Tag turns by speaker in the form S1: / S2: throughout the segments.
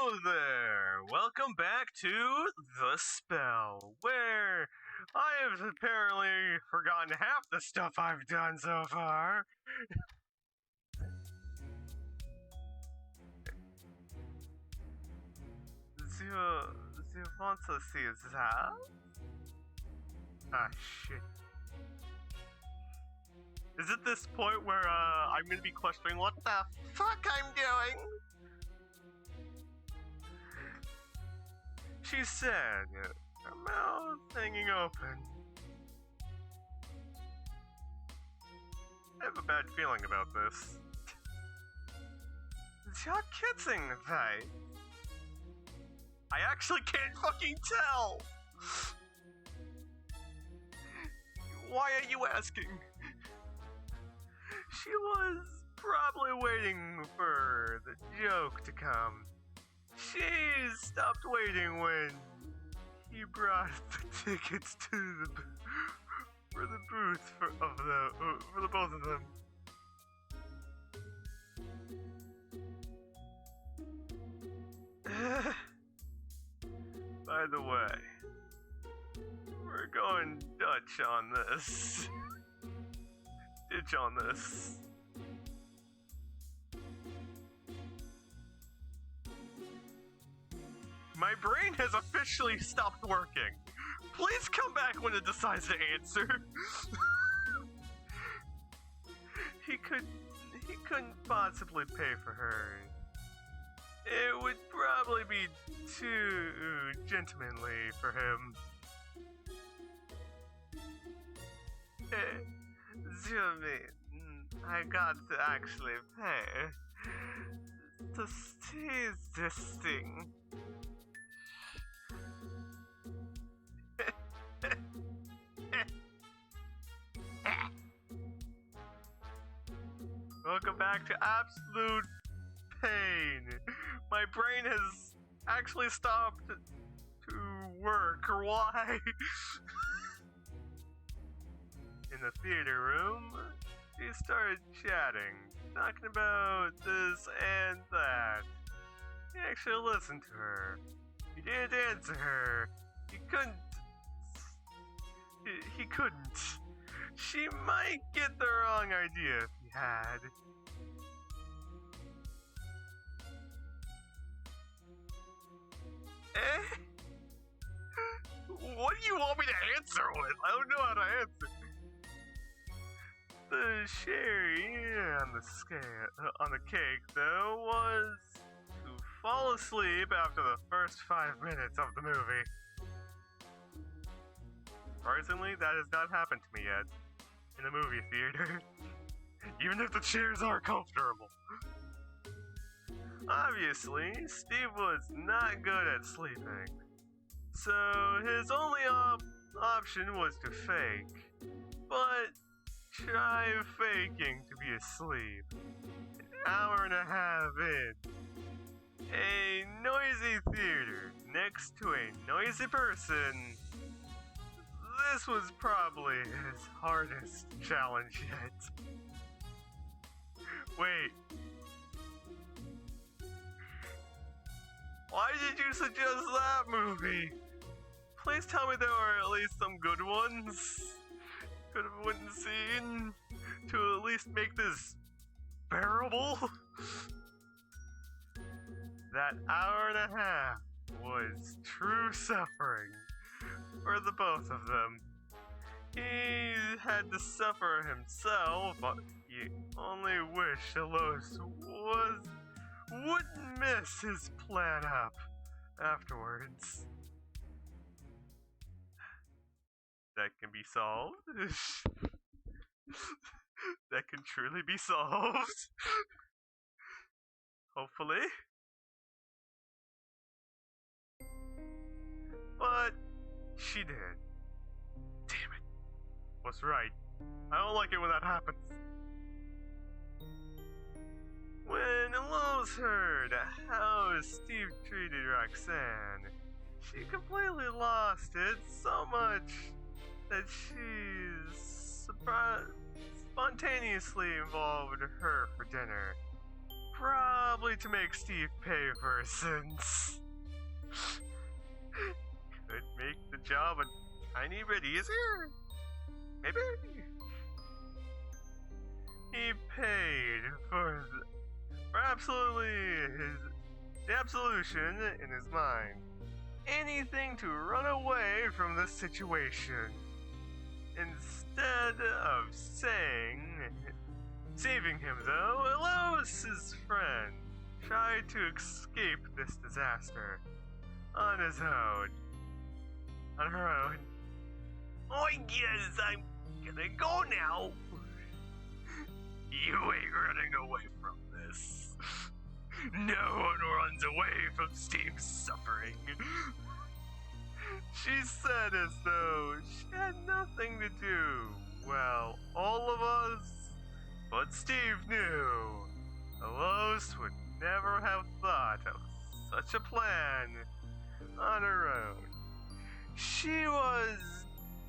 S1: Hello there! Welcome back to The Spell, where I have apparently forgotten half the stuff I've done so far. You want to see his house? Ah, shit. Is it this point where I'm gonna be questioning what the fuck I'm doing? She said, her mouth hanging open. I have a bad feeling about this. You're kidding, right? I actually can't fucking tell! Why are you asking? She was probably waiting for the joke to come. She stopped waiting when he brought the tickets to for the booth for the both of them. By the way, we're going Dutch on this. Ditch on this. My brain has officially stopped working. Please come back when it decides to answer. He couldn't possibly pay for her. It would probably be too gentlemanly for him. I got to actually pay to steal this thing. Welcome back to absolute pain. My brain has actually stopped to work. Why? In the theater room, she started chatting, talking about this and that. He actually listened to her. He didn't answer her. He couldn't. He couldn't. She might get the wrong idea if he had. Eh? What do you want me to answer with? I don't know how to answer. The cherry on the cake, though, was to fall asleep after the first 5 minutes of the movie. Surprisingly, that has not happened to me yet in a movie theater, even if the chairs are comfortable. Obviously, Steve was not good at sleeping, so his only option was to fake. But try faking to be asleep. An hour and a half in, a noisy theater next to a noisy person. This was probably his hardest challenge yet. Wait. Why did you suggest that movie? Please tell me there were at least some good ones. Could have went and seen to at least make this bearable. That hour and a half was true suffering for the both of them. He had to suffer himself, but he only wished Eloise wouldn't mess his plan up afterwards. That can be solved. That can truly be solved. Hopefully. But she did. Damn it. Was right. I don't like it when that happens. When Eloise heard how Steve treated Roxanne, she completely lost it so much that she spontaneously involved her for dinner. probably to make Steve pay for his sins. Could make the job a tiny bit easier? Maybe? He paid for the absolution in his mind. Anything to run away from the situation. Instead of saving him though, Lois's friend tried to escape this disaster on his own. On her own. I guess I'm gonna go now. You ain't running away from this. No one runs away from Steve's suffering. She said as though she had nothing to do. Well, all of us, but Steve knew. Lois would never have thought of such a plan on her own. She was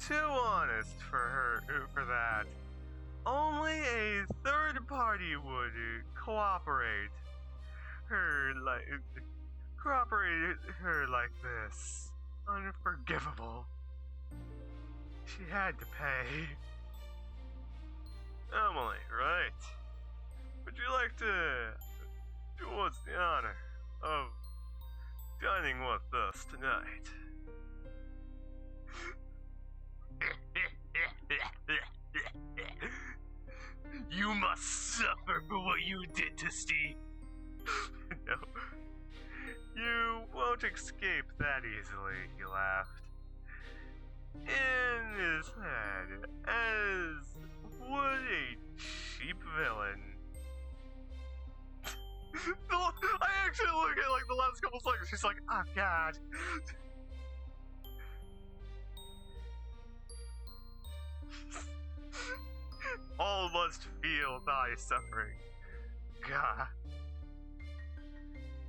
S1: too honest for that. Only a third party would cooperate her like this. Unforgivable. She had to pay. Emily, right? Would you like to do us the honor of dining with us tonight? You must suffer for what you did to Steve. No. You won't escape that easily, he laughed. In his head, as would a cheap villain. I actually look at like the last couple seconds, she's like, oh god. All must feel thy suffering. God.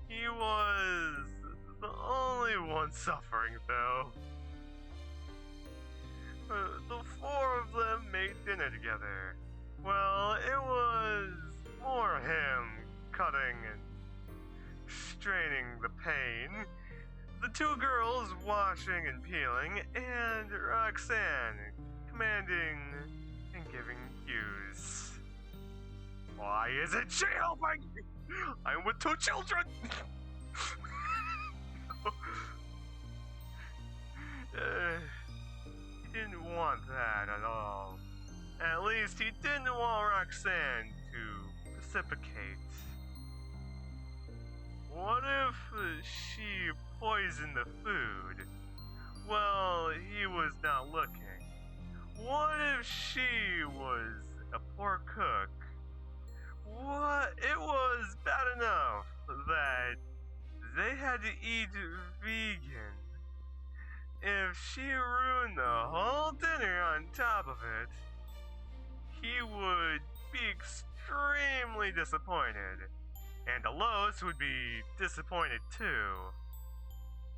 S1: He was the only one suffering, though. The four of them made dinner together. Well, it was more him cutting and straining the pain. The two girls washing and peeling, and Roxanne commanding and giving cues. Why isn't she helping? I'm with two children! He didn't want that at all. At least he didn't want Roxanne to reciprocate. What if she poisoned the food? Well, he was not looking. What if she was a poor cook? What? It was bad enough that they had to eat vegan. If she ruined the whole dinner on top of it, he would be extremely disappointed. And Lois would be disappointed too.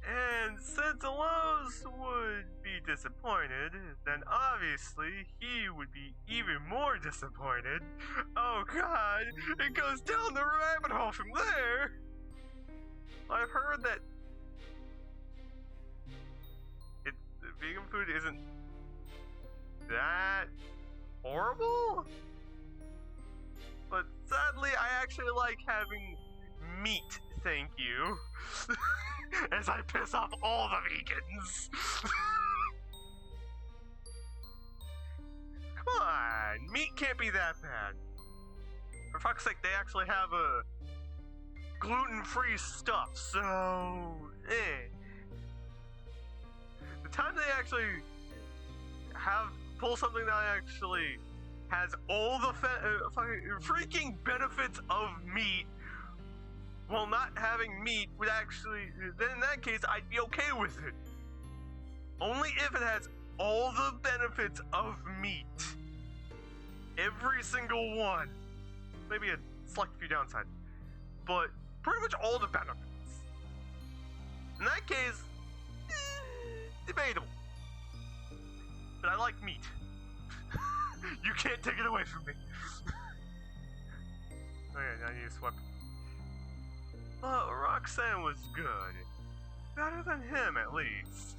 S1: And since Lois would be disappointed, then obviously he would be even more disappointed. Oh god, it goes down the rabbit hole from there! I've heard that vegan food isn't that horrible? But sadly, I actually like having meat, thank you. As I piss off all the vegans. Come on, meat can't be that bad. For fuck's sake, they actually have a gluten-free stuff, so the time they actually pull something that actually has all the freaking benefits of meat, while not having meat would actually, then in that case, I'd be okay with it. Only if it has all the benefits of meat. Every single one. Maybe a select few downsides. But pretty much all the benefits. In that case, debatable. But I like meat. You can't take it away from me. Okay, I need to swipe. but Roxanne was good. Better than him, at least.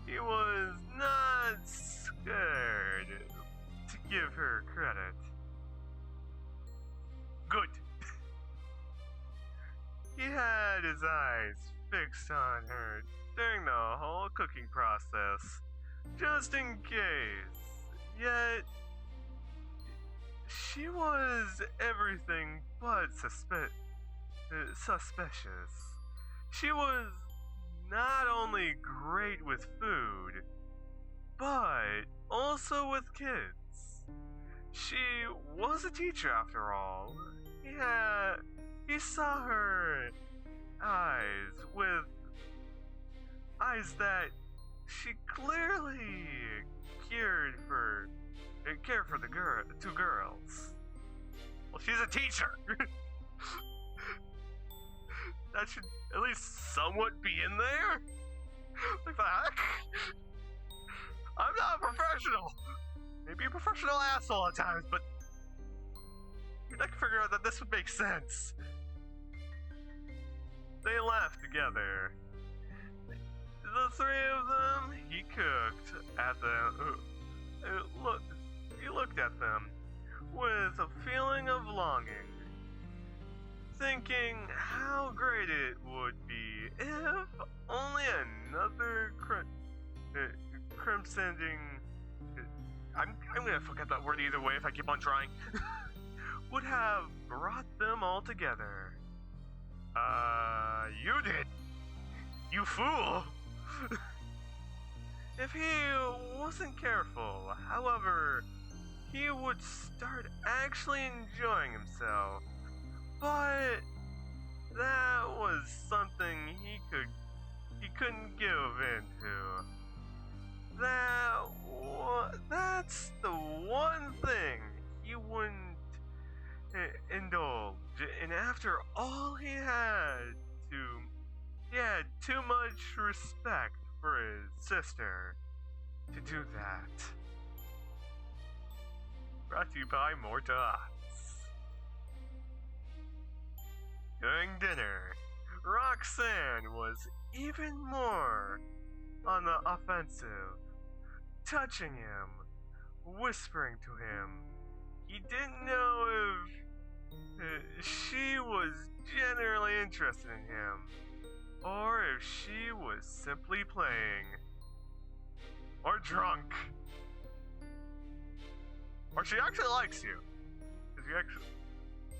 S1: He was not scared to give her credit. Good. He had his eyes fixed on her during the whole cooking process, just in case. Yet, she was everything but suspicious. She was not only great with food, but also with kids. She was a teacher after all. He saw her with eyes that she clearly cared for the two girls. Well, she's a teacher. That should at least somewhat be in there. Like the heck? I'm not a professional. Maybe a professional asshole at times, but I can figure out that this would make sense. They laughed together. The three of them, he cooked at them. He looked at them with a feeling of longing, thinking how great it would be if only another crimsoning. I'm gonna forget that word either way if I keep on trying. Would have brought them all together. You did. You fool. If he wasn't careful, however, he would start actually enjoying himself. But that was something he couldn't give into. That's the one thing he wouldn't indulge. And after all he had too much respect for his sister to do that. Brought to you by Mortas. During dinner, Roxanne was even more on the offensive, touching him, whispering to him. He didn't know if she was genuinely interested in him, or if she was simply playing, or drunk, or she actually likes you. Because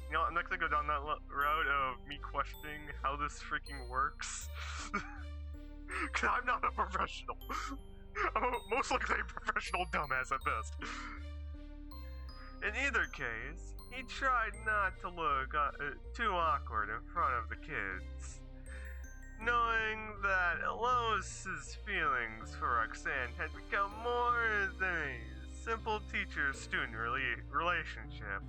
S1: I'm not gonna go down that route of me questioning how this freaking works. Because I'm not a professional. I'm most likely a professional dumbass at best. In either case, he tried not to look too awkward in front of the kids, knowing that Lois's feelings for Roxanne had become more than a simple teacher-student relationship.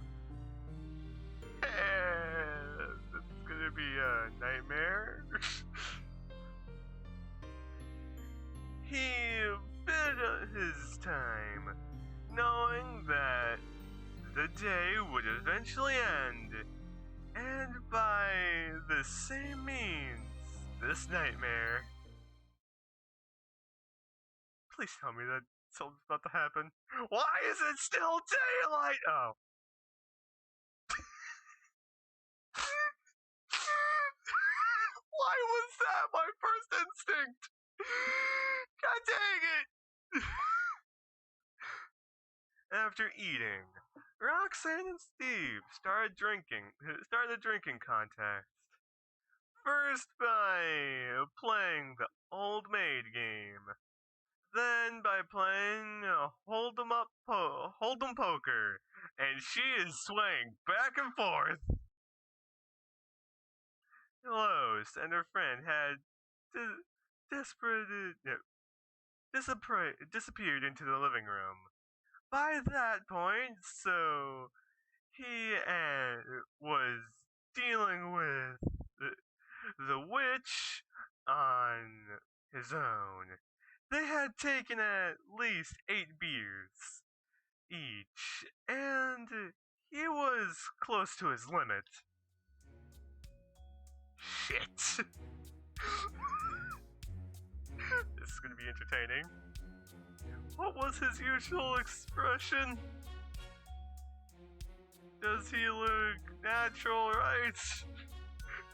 S1: It's gonna be a nightmare. He bid his time, knowing that the day would eventually end, and by the same means, this nightmare. Please tell me that something's about to happen. Why is it still daylight? Oh. Why was that my first instinct? God dang it! After eating, Roxanne and Steve started the drinking contest. First by playing the old maid game, then by playing Hold'em poker, and she is swaying back and forth. Lois and her friend had disappeared into the living room. By that point, so he was dealing with the witch on his own. They had taken at least 8 beers each, and he was close to his limit. Shit. This is gonna be entertaining. What was his usual expression? Does he look natural, right?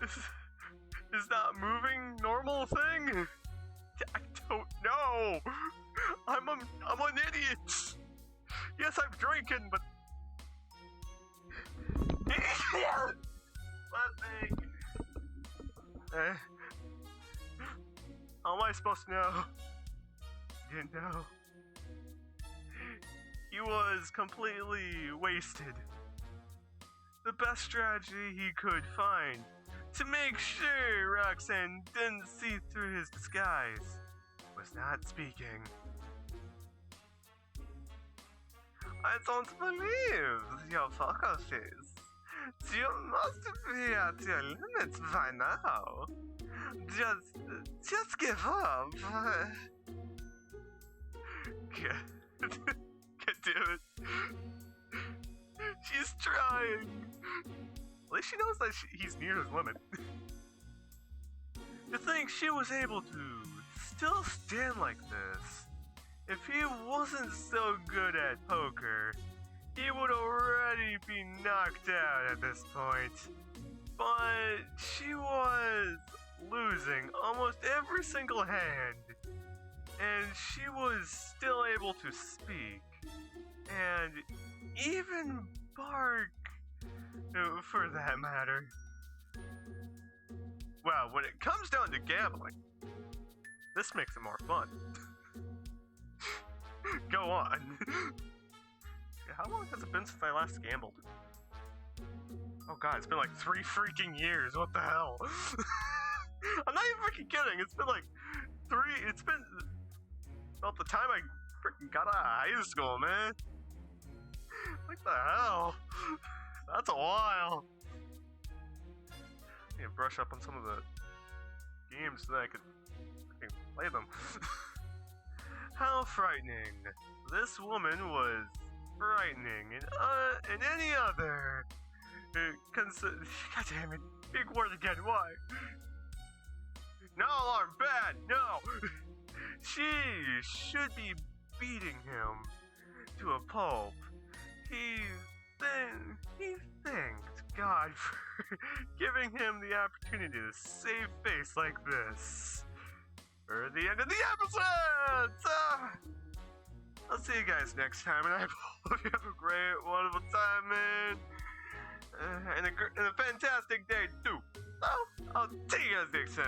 S1: Is that moving normal thing? I don't know. I'm an idiot. Yes, I'm drinking, but last thing. How am I supposed to know? Didn't know. He was completely wasted. The best strategy he could find to make sure Roxanne didn't see through his disguise was not speaking. I don't believe your focuses. You must be at your limits by now. Just give up. God damn it. She's trying. At least she knows that he's near his limit. To think she was able to still stand like this. If he wasn't so good at poker, he would already be knocked out at this point. But she was losing almost every single hand, and she was still able to speak, and even bark, for that matter. Well, when it comes down to gambling, this makes it more fun. Go on. How long has it been since I last gambled? Oh god, it's been like 3 freaking years, what the hell? I'm not even freaking kidding, it's been like 3, it's been about the time I freaking got out of high school, man. What the hell? That's a while. I need to brush up on some of the games so that I could freaking play them. How frightening. This woman was frightening, and any other. God damn it. Big word again, why? No alarm, bad, no! She should be beating him to a pulp. He thanked God for giving him the opportunity to save face like this. For the end of the episode! I'll see you guys next time, and I hope you have a great, wonderful time, man. And a fantastic day, too. So, I'll see you guys next time.